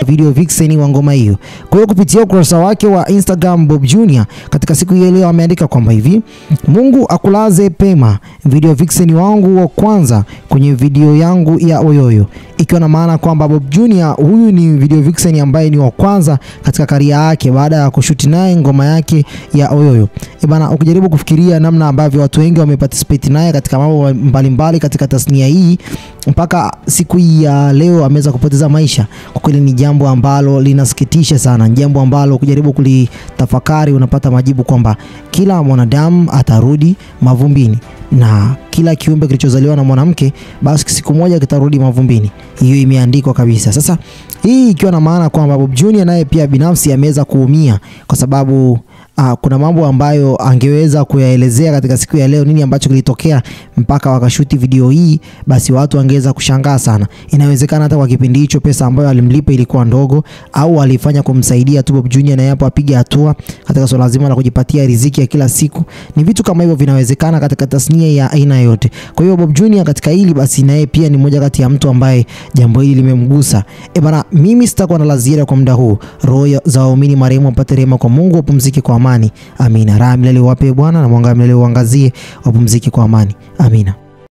video vixen wa ngoma hiyo. Kwa hiyo kupitia ukurasa wake wa Instagram, Bob Junior katika siku hii leo ameandika kwamba hivi: Mungu akulaze pema, video vixen wangu wa kwanza kwenye video yangu ya Oyoyo. Ikiwa na maana kwamba Bob Junior huyu ni video vixen ambaye ni wa kwanza katika career yake baada ya kushuti naye ngoma yake ya Oyoyo. Bana, ukijaribu kufikiria namna ambavyo watu wengi wameparticipate naye katika mambo mbalimbali katika tasnia hii mpaka siku hii ya leo ameweza kupoteza maisha, kwa kweli ni jambo ambalo linasikitisha sana. Jambo ambalo kujaribu kulitafakari unapata majibu kwamba kila mwanadamu atarudi mavumbini, na kila kiumbe kilichozaliwa na mwanamke basi siku moja kitarudi mavumbini. Hiyo imeandikwa kabisa. Sasa hii ikiwa na maana kwamba Bob Junior naye pia binafsi ameweza kuumia kwa sababu kuna mambo ambayo angeweza kuyaelezea katika siku ya leo, nini ambacho kilitokea mpaka wakashuti video hii, basi watu wangeweza kushangaa sana. Inawezekana hata kwa kipindi hicho pesa ambayo alimlipa ilikuwa ndogo, au alifanya kumsaidia tu Bob Junior na hapo apige hatua katika swala zima la kujipatia riziki ya kila siku. Ni vitu kama hivyo vinawezekana katika tasnia ya aina yote. Kwa hiyo Bob Junior katika hili basi naye pia ni mmoja kati ya mtu ambaye jambo hili limemgusa. Bana, mimi sitakuwa na la ziada kwa muda huu. Roho za waumini marehemu wapate rehema kwa Mungu, wapumzike kwa amani. Amina. Raha milele wape Bwana, na mwanga milele uangazie, wapumzike kwa amani. Amina.